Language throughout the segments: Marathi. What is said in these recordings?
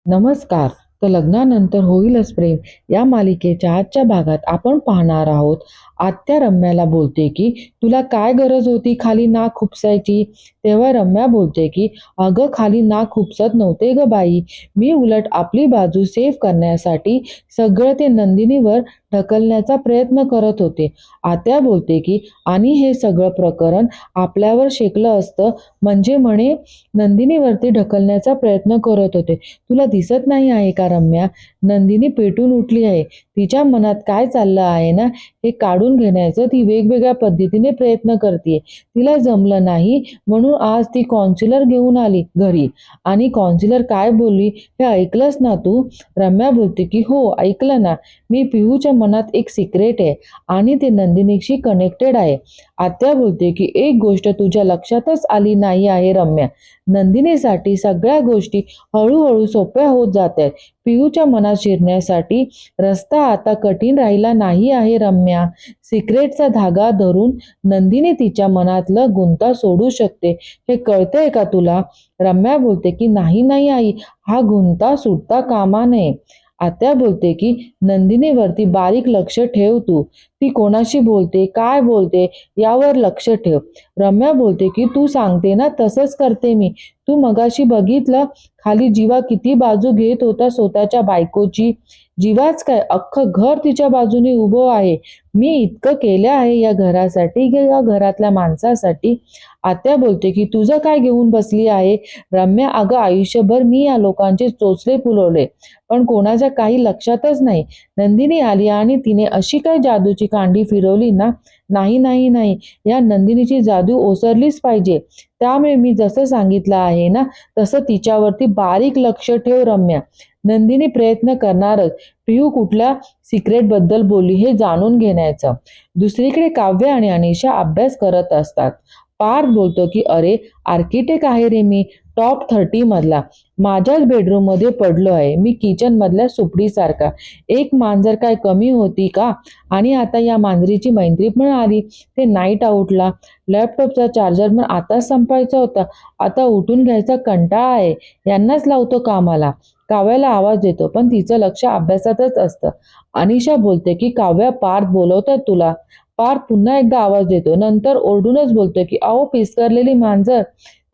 नमस्कार. तर लग्नानंतर होईलच प्रेम या मालिकेच्या आजच्या भागात आपण पाहणार आहोत. आत्या रम्याला बोलते की तुला काय गरज होती खाली नाक खुपसायची. तेव्हा रम्या बोलते की अगं खाली नाक खुपसत नव्हते ग बाई, मी उलट आपली बाजू सेफ करण्यासाठी सगळं ते नंदिनीवर ढकलण्याचा प्रयत्न करत होते. आत्या बोलते की आणि हे सगळं प्रकरण आपल्यावर शेकलं असतं म्हणजे म्हणे नंदिनीवरती ढकलण्याचा प्रयत्न करत होते. तुला दिसत नाही आहे का रम्या, नंदिनी पेटून उठली आहे. तिच्या मनात काय चाललं आहे ना हे काढून घेण्याचं ती वेगवेगळ्या पद्धतीने प्रयत्न करते. तिला जमलं नाही म्हणून आज ती कॉन्सिलर घेऊन आली घरी. आणि कॉन्सिलर काय बोलली हे ऐकलंस ना तू. रम्या बोलते की हो ऐकलं ना, मी पिहूच्या मनात एक सिक्रेट आहे आणि ते नंदिनीशी कनेक्टेड आहे. आत्या बोलते की एक गोष्ट तुझ्या लक्षातच आली नाही आहे रम्या, नंदिनीसाठी सगळ्या गोष्टी हळूहळू सोप्या होत जात आहेत. पिहूच्या मनात शिरण्यासाठी रस्ता आता कठीण राहिला नाही आहे रम्या. सिक्रेटचा धागा धरून नंदिनी तिच्या मनातलं गुंता सोडू शकते, हे कळतंय का तुला. रम्या बोलते की नाही नाही आई, हा गुंता सुटता कामा नये. आत्या बोलते की नंदिनीवरती बारीक लक्ष ठेव तू, ती कोणाशी बोलते काय बोलते यावर लक्ष ठेव. रम्या बोलते की तू सांगते ना तसंच करते मी. तू मगाशी बघितलं खाली जीवा किती बाजू घेत होता स्वतःच्या बायकोची. जीवाच काय अख्खं घर तिच्या बाजूने उभं आहे. मी इतकं केलं आहे या घरासाठी की या घरातल्या माणसासाठी. आत्या बोलते की तुझं काय घेऊन बसली आहे रम्या. अगं आयुष्यभर मी या लोकांचे चोचले फुलवले पण कोणाच्या काही लक्षातच नाही. नंदिनी आली आणि तिने अशी काय जादूची कांडी फिरवली ना. नाही नाही नाही, या नंदिनीची जादू ओसरलीच पाहिजे. त्यामुळे मी जसं सांगितलं आहे ना तसं तिच्यावरती बारीक लक्ष ठेव रम्या. नंदिनी प्रयत्न करणारच पिहू कुठल्या सिक्रेट बद्दल बोलली हे जाणून घेण्याचं. दुसरीकडे काव्य आणि अनिशा अभ्यास करत असतात. पार्थ बोलतो की अरे आर्किटेक्ट आहे रे मी, टॉप 30 मधला. माझ्याच बेडरूम मध्ये पडलो आहे मी किचन मधल्या सुपडीसारखा. एक मांजर काय कमी होती का. आणि आता या मांजरीची मैत्री पण आली. ते नाईट आउटला लॅपटॉपचा चार्जर पण आताच संपायचा होता. आता उठून घ्यायचा कंटाळा आहे. यांनाच लावतो कामाला. काव्याला आवाज देतो पण तिचं लक्ष अभ्यासातच असतं. अनिशा बोलते की काव्या पार्थ बोलवतात तुला. पार्थ पुन्हा एकदा आवाज देतो, नंतर ओरडूनच बोलतो की अहो पिस्करलेली मांजर.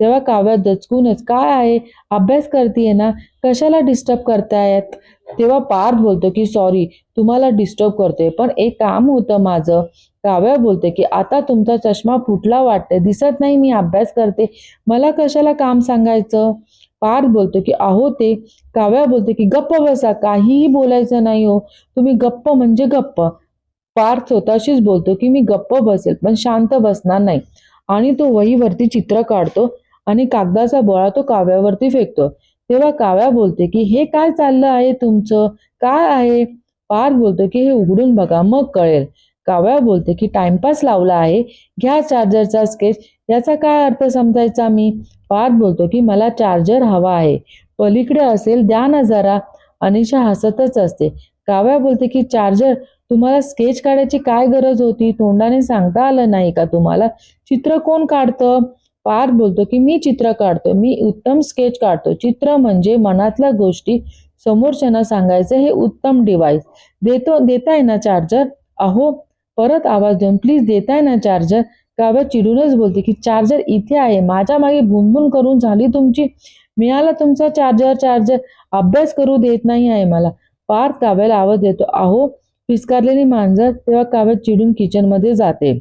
तेव्हा काव्या दचकूनच काय आहे, अभ्यास करतीये ना, कशाला डिस्टर्ब करतायत. तेव्हा पार्थ बोलतो की सॉरी तुम्हाला डिस्टर्ब करतोय पण एक काम होतं माझं. काव्या बोलते की आता तुमचा चष्मा फुटला वाटते, दिसत नाही मी अभ्यास करते, मला कशाला काम सांगायचं. पार्थ बोलतो की अहो ते. काव्या बोलते की गप्प बसा, काहीही बोलायचं नाही हो, तुम्ही गप्प म्हणजे गप्प. पार्थ स्वतःशीच बोलतो की मी गप्प बसेल पण शांत बसणार नाही. आणि तो वहीवरती चित्र काढतो आणि कागदाचा बोळा तो काव्यावरती फेकतो. तेव्हा काव्या बोलते की हे काय चाललं आहे तुमचं, काय आहे. पार्थ बोलतो की हे उघडून बघा मग कळेल. काव्या बोलते की टाइमपास लावला आहे, घ्या चार्जरचा स्केच. याचा काय अर्थ समजायचा मी. पार्थ बोलतो की मला चार्जर हवा आहे, पलीकडे असेल द्या ना जरा. अनिशा हसतच असते. काव्या बोलते की चार्जर, तुम्हाला स्केच काढायची काय गरज होती, तोंडाने सांगता आलं नाही का तुम्हाला. चित्र कोण काढतं. पार्थ बोलतो की मी चित्र काढतो, मी उत्तम स्केच काढतो. चित्र म्हणजे मनातल्या गोष्टी समोरच्यांना सांगायचं हे उत्तम डिव्हाइस. देताय ना चार्जर. अहो परत आवाज देऊन प्लीज देताय ना चार्जर. काव्या चिडूनच बोलते की चार्जर इथे आहे, माझ्या मागे बुनबुन करून झाली तुमची. मिळाला तुमचा चार्जर. चार्जर अभ्यास करू देत नाही आहे मला. पार्थ काव्याला आवाज देतो, अहो पिस्कारलेली मांजर. तेव्हा काव्य चिडून किचन मध्ये जाते.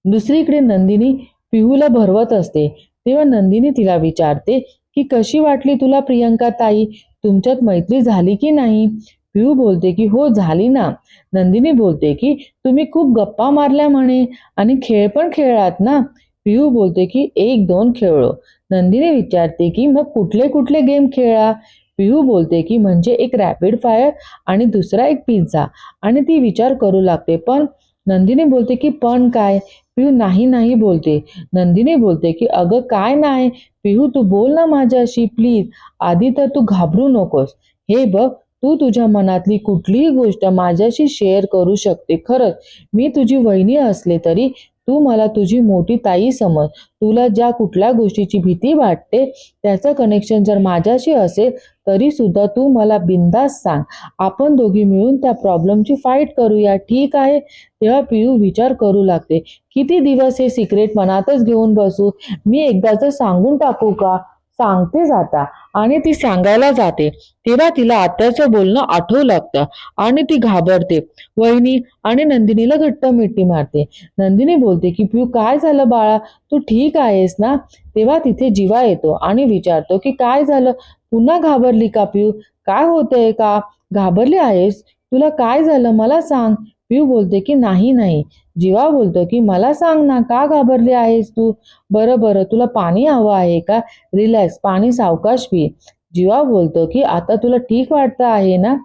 दुसरीकडे नंदिनी पिहूला भरवत असते. तेव्हा नंदिनी तिला विचारते की कशी वाटली तुला प्रियंका ताई, तुमच्यात मैत्री झाली की नाही. पिहू बोलते की हो झाली ना. नंदिनी बोलते की तुम्ही खूप गप्पा मारल्या म्हणे आणि खेळ पण खेळलात ना. पिहू बोलते की 1-2 खेळलो. नंदिनी विचारते की मग कुठले कुठले गेम खेळला. पिहू बोलते की म्हणजे एक रॅपिड फायर आणि दुसरा एक पिझ्झा. आणि ती विचार करू लागते. पण नंदिनी बोलते की पण काय. पिहू नाही नाही बोलते. नंदिनी बोलते की अगं काय नाही. पिहू तू बोल ना माझ्याशी प्लीज. आधी तर तू घाबरू नकोस. हे बघ तू तुझ्या मनातली कुठलीही गोष्ट माझ्याशी शेअर करू शकते. खरंच मी तुझी वहिनी असले तरी तू मला तुझी मोठी ताई समज. तुला ज्या कुठल्या गोष्टीची भीती वाटते त्याचं कनेक्शन जर माझ्याशी असेल तरी सुद्धा तू मला बिनधास्त सांग. आपण दोघी मिळून त्या प्रॉब्लेमची फाईट करूया, ठीक आहे? तेव्हा पियू विचार करू लागते, किती दिवस हे सिक्रेट मनातच घेऊन बसू? मी एकदाच सांगून टाकू का? सांगतेच आता. आणि ती सांगायला जाते तेव्हा तिला आत्याचं बोलणं आठवू लागतं आणि ती घाबरते. वहिनी आणि नंदिनीला घट्ट मिठी मारते. नंदिनी बोलते की पियू काय झालं बाळा, तू ठीक आहेस ना? तेव्हा तिथे जीवा येतो आणि विचारतो की काय झालं, पुन्हा घाबरली का पियू? काय होतंय का? घाबरली आहेस? तुला काय झालं मला सांग. पियू बोलते की नाही नाही. जीवा बोलतो की मला सांग ना, का घाबरली आहेस तू? बरं तुला पाणी हवं आहे का? रिलॅक्स, पाणी सावकाश पी. जीवा बोलतो की आता तुला ठीक वाटतं आहे ना?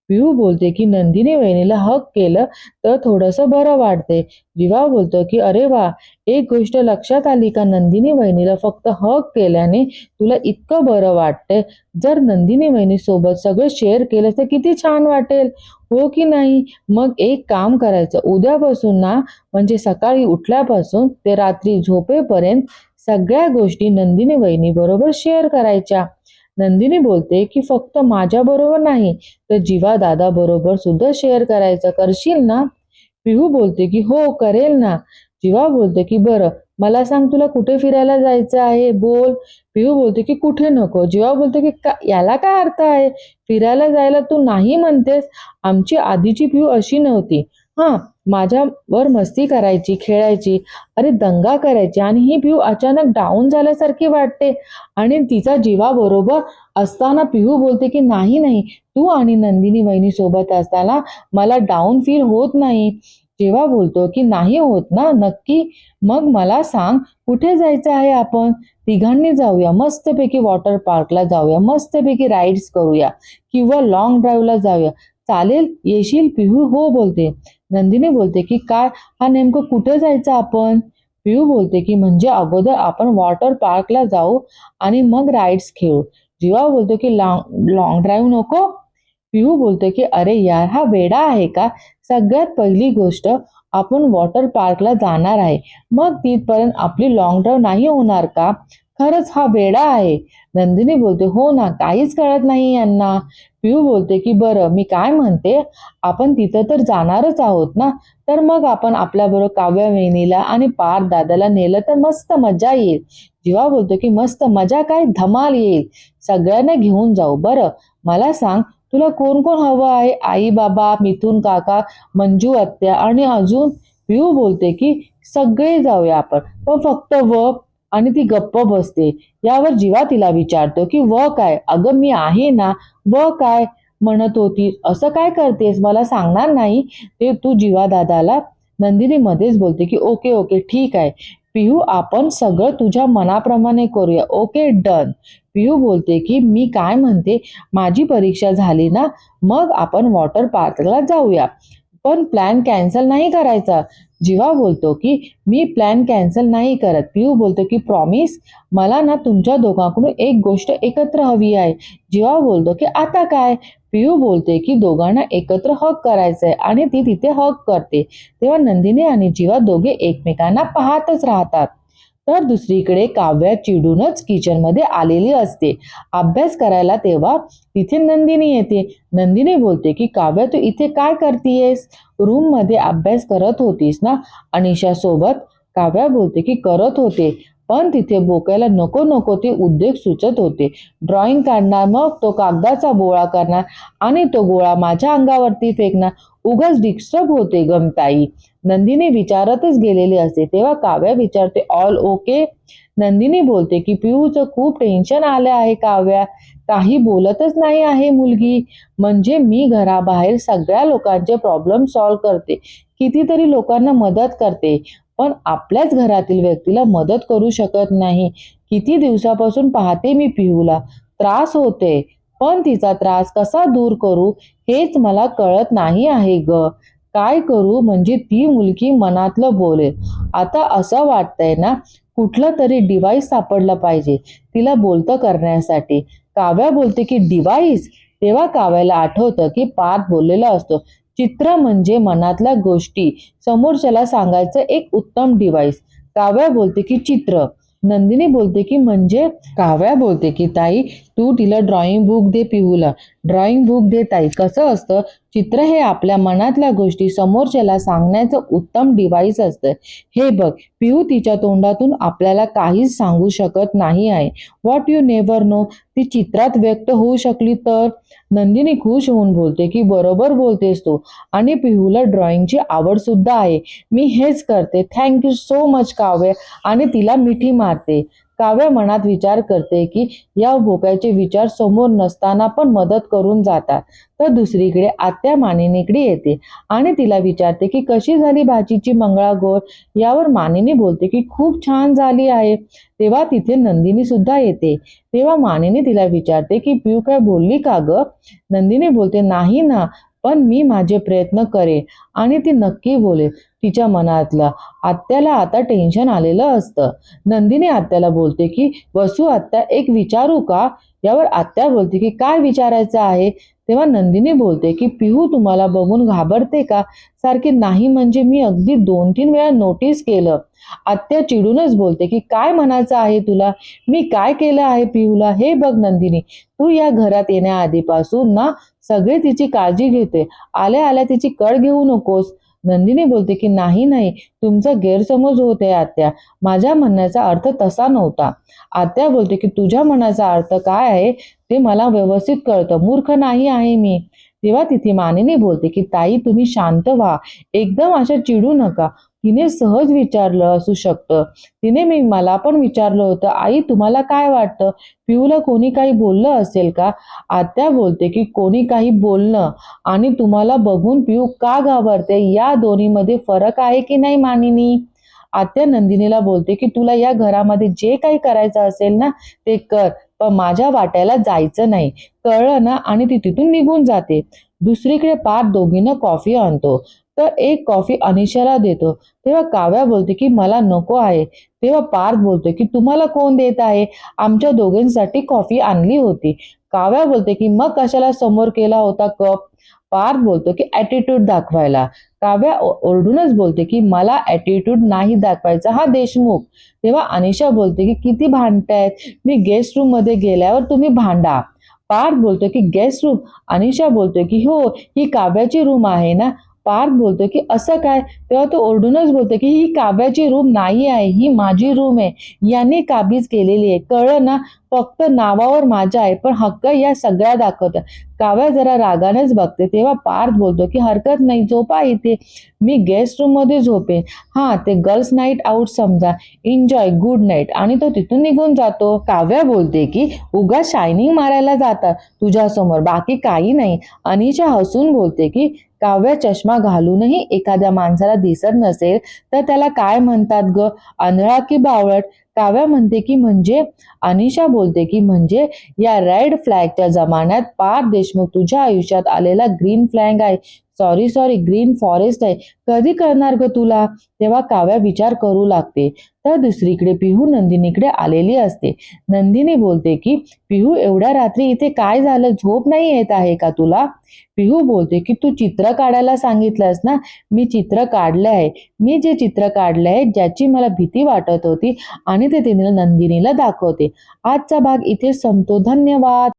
पियू बोलते की नंदिनी वहिनीला हक केलं तर थोडंसं बरं वाटते. जीवा बोलतो की अरे वा, एक गोष्ट लक्षात आली का? नंदिनी वहिनीला फक्त हक केल्याने तुला इतकं बरं वाटतंय. जर नंदिनी वहिनी सोबत सगळं शेअर केलं तर किती छान वाटेल, हो की नाही? मग एक काम करायचं, उद्यापासून ना, म्हणजे सकाळी उठल्यापासून ते रात्री झोपेपर्यंत सगळ्या गोष्टी नंदिनी वहिनी बरोबर शेअर करायच्या. नंदिनी बोलते की फक्त माझ्या बरोबर नाही तर जीवा दादा बरोबर सुद्धा शेअर करायचं, करशील ना? पिहू बोलते की हो करेल ना. जीवा बोलते की बरं मला सांग, तुला कुठे फिरायला जायचं आहे, बोल. पिहू बोलते की कुठे नको. जीवा बोलते की याला काय अर्थ आहे? फिरायला जायला तू नाही म्हणतेस? आमची आधीची पिहू अशी नव्हती. हा, माझ्यावर मस्ती करायची, खेळायची, अरे दंगा करायची, आणि ही पिहू अचानक डाऊन झाल्यासारखी वाटते. आणि तिचा जीवा बरोबर असताना पिहू बोलते की नाही नाही, तू आणि नंदिनी वहिनी सोबत असताना मला डाऊन फील होत नाही. जेव्हा बोलतो की नाही होत ना, नक्की? मग मला सांग कुठे जायचं आहे आपण? तिघांनी जाऊया, मस्तपैकी वॉटर पार्कला जाऊया, मस्तपैकी राईड्स करूया किंवा लॉंग ड्राईव्हला जाऊया. चालेल, येशील पिहू? हो बोलते. नंदिनी बोलते की काय, हा नेमकं कुठे जायचं आपण? पिहू बोलते की म्हणजे अगोदर आपण वॉटर पार्कला जाऊ आणि मग राईड्स खेळू. जीवा बोलतो की लॉंग ड्राईव्ह नको. पिहू बोलतो की अरे यार, हा वेडा आहे का? सगळ्यात पहिली गोष्ट, आपण वॉटर पार्कला जाणार आहे, मग तिथपर्यंत आपली लॉंग ड्राईव्ह नाही होणार का? खरंच हा वेडा आहे. नंदिनी बोलते हो ना, काहीच कळत नाही यांना. पिहू बोलते की बरं मी काय म्हणते, आपण तिथं तर जाणारच आहोत ना, तर मग आपण आपल्याबरोबर काव्या वहिनीला आणि पार्थ दादाला नेलं तर मस्त मजा येईल. जीवा बोलतो की मस्त मजा काय, धमाल येईल, सगळ्यांना घेऊन जाऊ. बरं मला सांग, तुला कोण कोण हवं आहे? आई बाबा, मिथुन काका, मंजू आत्या आणि अजून? पिहू बोलते की सगळे जाऊया आपण, पण फक्त व. आणि ती गप्प बसते. यावर जीवा तिला विचारतो की व काय? अगं मी आहे ना. व काय म्हणत होती? असं काय करतेस, मला सांगणार नाही ते तू जीवा दादाला? नंदिनी मध्येच बोलते की ओके ओके ठीक आहे पिहू, आपण सगळं तुझ्या मनाप्रमाणे करूया, ओके डन. पिहू बोलते की मी काय म्हणते, माझी परीक्षा झाली ना, मग आपण वॉटर पार्कला जाऊया, पण प्लॅन कॅन्सल नाही करायचा. जीवा बोलतो की मी प्लॅन कॅन्सल नाही करत. पिहू बोलतो की प्रॉमिस? मला ना तुमच्या दोघांकडून एक गोष्ट एकत्र हवी आहे. जीवा बोलतो की आता काय? पिहू बोलते की दोघांना एकत्र हग करायचंय आणि ती तिथे हग करते. तेव्हा नंदिनी आणि जीवा दोघे एकमेकांना पाहतच राहतात. तर दुसरीकडे काव्या चिडूनच किचनमध्ये आलेली असते अभ्यास करायला. तेव्हा तिथे नंदिनी येते. नंदिनी बोलते की काव्या, तू इथे काय करतीयेस? रूम मध्ये अभ्यास करत होतीस ना अनिशा सोबत? काव्या बोलते की करत होते, पण तिथे बोकायला नको नको ते उद्योग सुचत होते. ड्रॉइंग काढणार, मग तो कागदाचा गोळा करणार आणि तो गोळा माझ्या अंगावरती फेकणार, उगाच डिस्टर्ब होते गमताई. नंदिनी विचारतच गेलेली असते. तेव्हा काव्या विचारते ऑल ओके? नंदिनी बोलते की पिऊचं खूप टेन्शन आलं आहे काव्या, काही बोलतच नाही आहे मुलगी. म्हणजे मी घराबाहेर सगळ्या लोकांचे प्रॉब्लेम सॉल्व्ह करते, कितीतरी लोकांना मदत करते, पण आपल्याच घरातील व्यक्तीला मदत करू शकत नाही. किती दिवसापासून पाहते मी पिहूला, त्रास होते, पण तिचा त्रास कसा दूर करू हेच मला कळत नाही आहे ग. काय करू म्हणजे ती मुलगी मनातलं बोलेल. आता असं वाटतंय ना, कुठलं तरी डिव्हाइस सापडलं पाहिजे तिला बोलतं करण्यासाठी. काव्या बोलते की डिव्हाइस? तेव्हा काव्याला आठवतं की पार्थ बोललेला असतो, चित्र म्हणजे मनातल्या गोष्टी समोरच्याला सांगायचं एक उत्तम डिव्हाइस. काव्या बोलते की चित्र. नंदिनी बोलते की म्हणजे. काव्या बोलते की ताई तू तिला ड्रॉइंग बुक दे पिहूला. ड्रॉइंग बुक दे ताई. कसं असतं, चित्र हे आपल्या मनातल्या गोष्टी समोरच्याला सांगण्याचं उत्तम डिव्हाइस असतं. हे बघ पिहू तिच्या तोंडातून आपल्याला काहीच सांगू शकत नाही आहे. What you never know. ती चित्रात व्यक्त होऊ शकली तर. नंदिनी खुश होऊन बोलते की बरोबर बोलतेस तू. आणि पिहूला ड्रॉइंगची आवड सुद्धा आहे. मी हेच करते. थँक्यू सो मच काव्य. आणि तिला मिठी मारते. काव्य मनात विचार करते की या भोकायचे विचार समोर नसताना पण मदत करून जातात. तर दुसरीकडे आत्या मानिनीकडे येते आणि तिला विचारते की कशी झाली भाजीची मंगळागौर. यावर मानिनी बोलते की खूप छान झाली आहे. तेव्हा तिथे नंदिनी सुद्धा येते. तेव्हा मानिनी तिला विचारते की पिऊ काय बोलली का ग. नंदिनी बोलते नाही ना, पण मी माझे प्रयत्न करेन आणि ती नक्की बोलेल तिच्या मनातलं. आत्याला आता टेन्शन आलेलं असतं. नंदिनी आत्याला बोलते की वसू आत्या एक विचारू का. यावर आत्या बोलते की काय विचारायचं आहे. तेव्हा नंदिनी बोलते की पिहू तुम्हाला बघून घाबरते का. सारखी नाही म्हणजे मी अगदी 2-3 वेळा नोटीस केलं. आत्या चिडूनच बोलते की काय म्हणायचं आहे तुला. मी काय केलं आहे पिहूला. हे बघ नंदिनी, तू या घरात येण्याआधीपासून ना सगळे तिची काळजी घेते. आल्या आल्या तिची कळ घेऊ नकोस. नंदिनी बोलते की नाही नाही, तुमचा गैरसमज होत आहे आत्या. माझ्या म्हणण्याचा अर्थ तसा नव्हता. आत्या बोलते की तुझ्या मनाचा अर्थ काय आहे ते मला व्यवस्थित कळतं. मूर्ख नाही आहे मी. तेव्हा तिथे मानिनी बोलते की ताई तुम्ही शांत व्हा. एकदम अशा चिडू नका. तिने सहज विचारलं असू शकतं. तिने मला पण विचारलं होतं आई तुम्हाला काय वाटतं, पिऊला कोणी काही बोललं असेल का. आत्या बोलते की कोणी काही बोलणं आणि तुम्हाला बघून पिऊ का घाबरते या दोन्हीमध्ये फरक आहे की नाही मानिनी. आत्या नंदिनीला बोलते की तुला या घरामध्ये जे काही करायचं असेल ना ते कर, पण माझ्या वाट्याला जायचं नाही. कळलं ना. आणि ती तिथून निघून जाते. दुसरीकडे पार्थ दोघींना कॉफी आणतो. तर एक कॉफी अनिशाला देतो. तेव्हा काव्या बोलते की मला नको आहे. तेव्हा पार्थ बोलतो की तुम्हाला कोण देत आहे. आमच्या दोघींसाठी कॉफी आणली होती. काव्या बोलते की मग कशाला समोर केला होता कप. पार्थ बोलतो की ॲटिट्यूड दाखवायला. काव्या ओरडूनच बोलते की मला ॲटिट्यूड नाही दाखवायचा हा देशमुख. तेव्हा अनिशा बोलते की किती भांडतायत. मी गेस्ट रूम मध्ये गेल्यावर तुम्ही भांडा. पार्थ बोलतो की गेस्ट रूम. अनिशा बोलतो की हो ही काव्याची रूम आहे ना. पार्थ बोलतो की असं काय. तेव्हा तो ओरडूनच बोलतो की ही काव्याची रूम नाही आहे, ही माझी रूम आहे. यांनी काबीज केलेली आहे. कळलं ना. फक्त नावावर माझ्या आहे पण हक्क या सगळ्या दाखवतात. काव्या जरा रागानेच बघते. तेव्हा पार्थ बोलतो की हरकत नाही झोपा इथे. मी गेस्ट रूम मध्ये झोपेन. हा ते गर्ल्स नाईट आउट समजा. Enjoy good night. आणि तो तिथून निघून जातो. काव्या बोलते की उगा शायनिंग मारायला जातात तुझ्यासमोर, बाकी काही नाही. अनिशा हसून बोलते की काव्या चष्मा घालूनही एखाद्या माणसाला दिसत नसेल तर त्याला काय म्हणतात ग, आंधळा की बावळट. काव्या म्हणते की म्हणजे. अनिशा बोलते की म्हणजे या रेड फ्लॅगच्या जमान्यात पार्थ देशमुख तुझ्या आयुष्यात आलेला ग्रीन फ्लॅग आहे. सॉरी ग्रीन फॉरेस्ट आहे. कधी करणार ग तुला. तेव्हा काव्या विचार करू लागते. तर दुसरीकडे पिहू नंदिनीकडे आलेली असते. नंदिनी बोलते की पिहू एवढ्या रात्री इथे काय झालं, झोप नाही येत आहे का तुला. पिहू बोलते की तू चित्र काढायला सांगितलंस ना, मी चित्र काढले आहे. मी जे चित्र काढले आहे ज्याची मला भीती वाटत होती आणि ते तिने नंदिनीला दाखवते. आजचा भाग इथे संपतो. धन्यवाद.